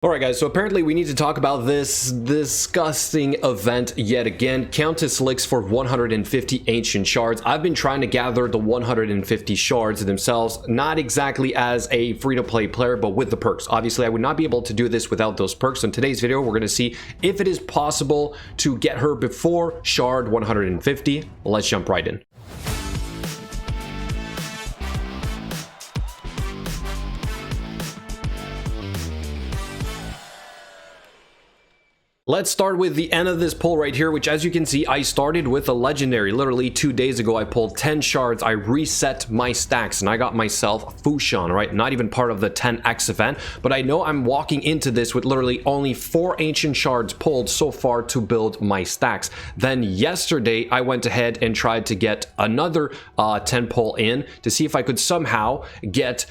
Alright guys, so apparently we need to talk about this disgusting event yet again. Countess Lix for 150 Ancient Shards. I've been trying to gather the 150 shards themselves, not exactly as a free-to-play player, but with the perks. Obviously, I would not be able to do this without those perks. So in today's video, we're going to see if it is possible to get her before shard 150. Let's jump right in. Let's start with the end of this pull right here, which as you can see, I started with a legendary. Literally 2 days ago, I pulled 10 shards. I reset my stacks and I got myself Fushan, right? Not even part of the 10x event, but I know I'm walking into this with literally only 4 ancient shards pulled so far to build my stacks. Then yesterday, I went ahead and tried to get another 10 pull in to see if I could somehow get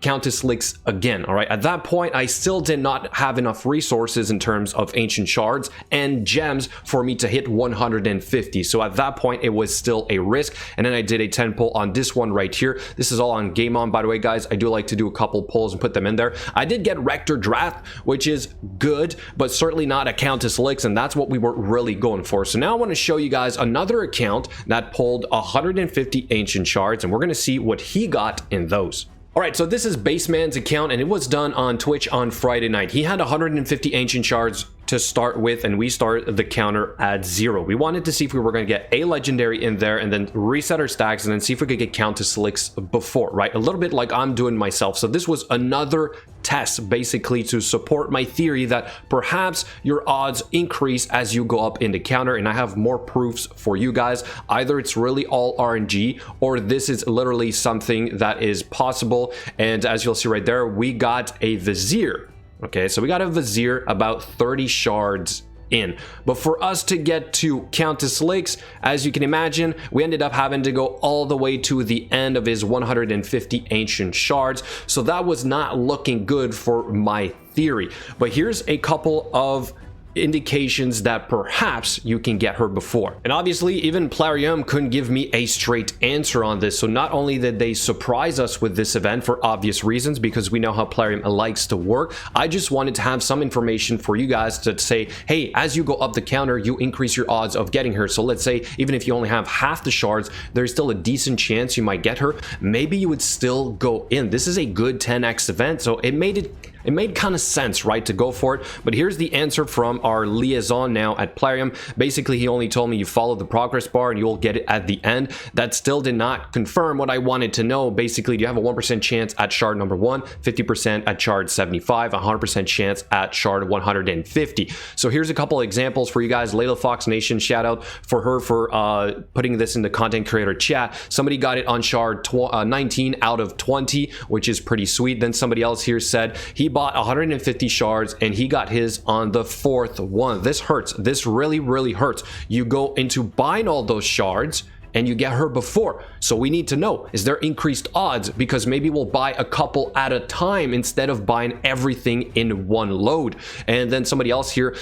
Countess Lix again, all right? At that point, I still did not have enough resources in terms of ancient shards and gems for me to hit 150. So at that point, it was still a risk. And then I did a 10 pull on this one right here. This is all on Game On, by the way, guys. I do like to do a couple pulls and put them in there. I did get Rector Draft, which is good, but certainly not a Countess Lix, and that's what we were really going for. So now I want to show you guys another account that pulled 150 ancient shards, and we're going to see what he got in those. Alright, so this is Baseman's account, and it was done on Twitch on Friday night. He had 150 ancient shards to start with, and we started the counter at 0. We wanted to see if we were going to get a legendary in there and then reset our stacks and then see if we could get Countess Lix before, right? A little bit like I'm doing myself. So this was another test basically to support my theory that perhaps your odds increase as you go up in the counter, and I have more proofs for you guys. Either it's really all RNG or this is literally something that is possible. And as you'll see right there, we got a Vizier. Okay, so we got a Vizier about 30 shards in. But for us to get to Countess Lix, as you can imagine, we ended up having to go all the way to the end of his 150 ancient shards. So that was not looking good for my theory. But here's a couple of indications that perhaps you can get her before. And obviously even Plarium couldn't give me a straight answer on this. So not only did they surprise us with this event for obvious reasons, because we know how Plarium likes to work, I just wanted to have some information for you guys to say, hey, as you go up the counter, you increase your odds of getting her. So let's say even if you only have half the shards, there's still a decent chance you might get her. Maybe you would still go in. This is a good 10x event, so it made kind of sense, right, to go for it. But here's the answer from our liaison now at Plarium. Basically, he only told me you follow the progress bar and you'll get it at the end. That still did not confirm what I wanted to know. Basically, do you have a 1% chance at shard number 1, 50% at shard 75, 100% chance at shard 150. So here's a couple examples for you guys. Layla Fox Nation, shout out for her for putting this in the content creator chat. Somebody got it on shard 19 out of 20, which is pretty sweet. Then somebody else here said he bought 150 shards and he got his on the 4th one. This hurts. This really hurts. You go into buying all those shards and you get her before. So we need to know, is there increased odds? Because maybe we'll buy a couple at a time instead of buying everything in one load. And then somebody else here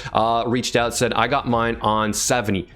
reached out, said, I got mine on 70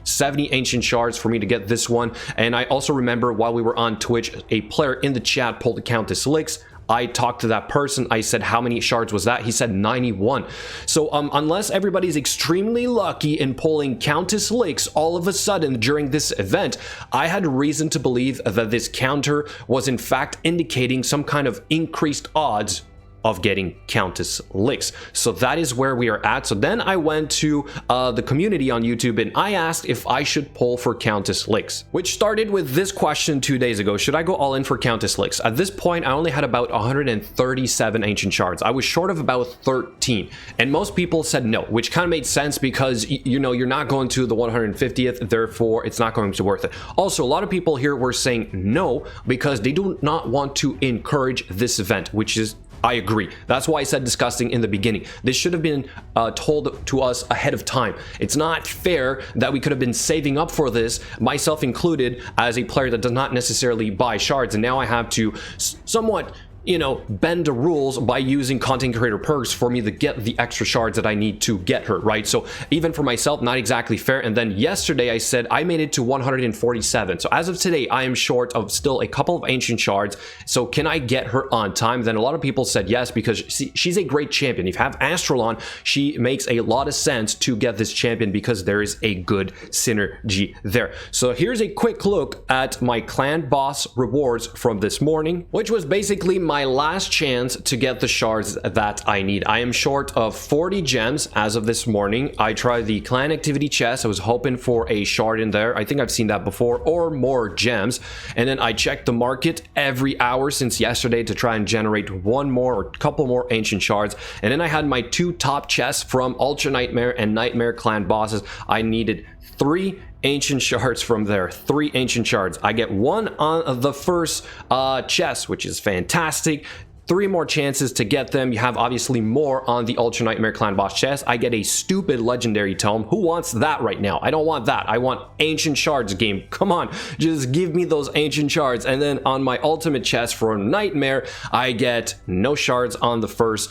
ancient shards for me to get this one. And I also remember while we were on Twitch, a player in the chat pulled the Countess Lix. I talked to that person. I said, how many shards was that? He said 91. So unless everybody's extremely lucky in pulling Countess Lix all of a sudden during this event, I had reason to believe that this counter was in fact indicating some kind of increased odds of getting Countess Lix. So that is where we are at. So then I went to the community on YouTube and I asked if I should pull for Countess Lix, which started with this question 2 days ago. Should I go all in for Countess Lix? At this point, I only had about 137 ancient shards. I was short of about 13. And most people said no, which kind of made sense because, you know, you're not going to the 150th, therefore it's not going to be worth it. Also, a lot of people here were saying no because they do not want to encourage this event, which is I agree. That's why I said disgusting in the beginning. This should have been told to us ahead of time. It's not fair that we could have been saving up for this, myself included, as a player that does not necessarily buy shards, and now I have to somewhat you know, bend the rules by using content creator perks for me to get the extra shards that I need to get her, right? So even for myself, not exactly fair. And then yesterday I said I made it to 147. So as of today, I am short of still a couple of ancient shards. So can I get her on time? Then a lot of people said yes, because she's a great champion. If you have Astral on, she makes a lot of sense to get this champion because there is a good synergy there. So here's a quick look at my clan boss rewards from this morning, which was basically my last chance to get the shards that I need. I am short of 40 gems as of this morning. I tried the clan activity chest. I was hoping for a shard in there. I think I've seen that before, or more gems. And then I checked the market every hour since yesterday to try and generate one more or a couple more ancient shards. And then I had my 2 top chests from Ultra Nightmare and Nightmare clan bosses. I needed 3 ancient shards from there. 3 ancient shards. I get 1 on the first chest, which is fantastic. 3 more chances to get them. You have obviously more on the Ultra Nightmare clan boss chest. I get a stupid legendary tome. Who wants that right now? I don't want that. I want ancient shards, game. Come on, just give me those ancient shards. And then on my ultimate chest for Nightmare, I get no shards on the first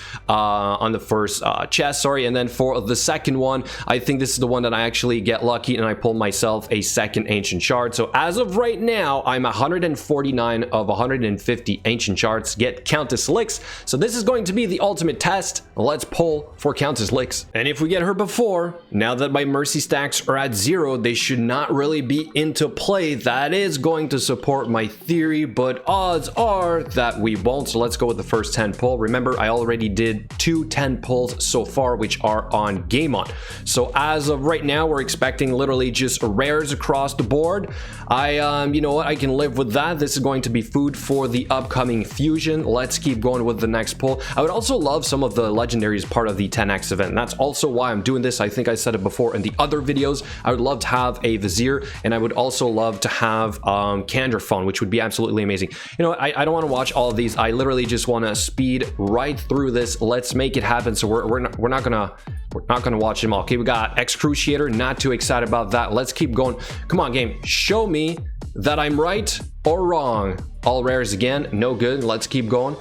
chest, sorry. And then for the second one, I think this is the one that I actually get lucky and I pull myself a second ancient shard. So as of right now, I'm 149 of 150 ancient shards. Get Countess Lix. So this is going to be the ultimate test. Let's pull for Countess Lix. And if we get her before, now that my mercy stacks are at 0, they should not really be into play. That is going to support my theory, but odds are that we won't. So let's go with the first 10 pull. Remember, I already did 2 10 pulls so far, which are on Game On. So as of right now, we're expecting literally just rares across the board. You know what? I can live with that. This is going to be food for the upcoming fusion. Let's keep going with the next pull. I would also love some of the legendaries part of the 10x event. And that's also why I'm doing this. I think I said it before in the other videos. I would love to have a Vizier, and I would also love to have Candor Phone, which would be absolutely amazing. You know what? I don't want to watch all of these. I literally just want to speed right through this. Let's make it happen. So we're not gonna watch them all. Okay, we got Excruciator. Not too excited about that. Let's keep going. Come on, game. Show me that I'm right or wrong. All rares again. No good. Let's keep going.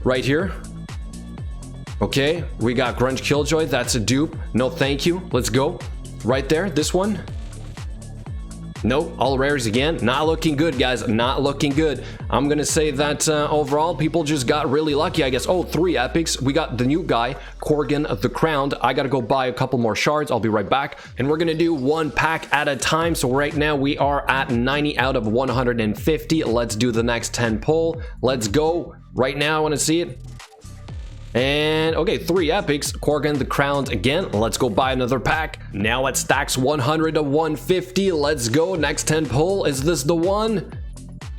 Right here. Okay, we got Grunge Killjoy. That's a dupe. No, thank you. Let's go. Right there. This one. Nope, all rares again. Not looking good, guys. Not looking good. I'm gonna say that overall, people just got really lucky, I guess. Oh, 3 epics. We got the new guy, Corgan the Crowned. I gotta go buy a couple more shards. I'll be right back. And we're gonna do 1 pack at a time. So right now we are at 90 out of 150. Let's do the next 10 pull. Let's go. Right now, I wanna see it. And okay, 3 epics. Corgan the Crowned again. Let's go buy another pack. Now it stacks 100 to 150. Let's go. Next 10 pull. Is this the one?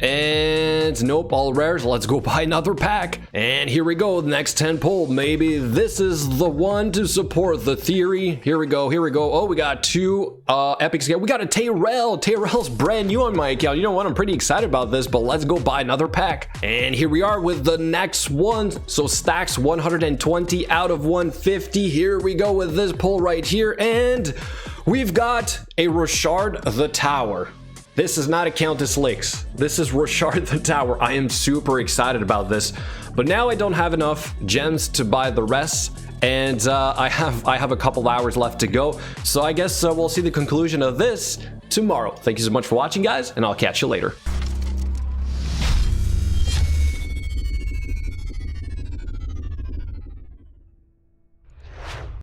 And nope, all rares. Let's go buy another pack. And here we go. Next 10 pull. Maybe this is the one to support the theory. Here we go. Here we go. Oh, we got 2 epics again. We got a Tyrell. Tyrell's brand new on my account. You know what? I'm pretty excited about this, but let's go buy another pack. And here we are with the next one. So stacks 120 out of 150. Here we go with this pull right here. And we've got a Rochard the Tower. This is not a Countess Lix. This is Rochard the Tower. I am super excited about this, but now I don't have enough gems to buy the rest, and I have a couple hours left to go. So I guess we'll see the conclusion of this tomorrow. Thank you so much for watching, guys, and I'll catch you later.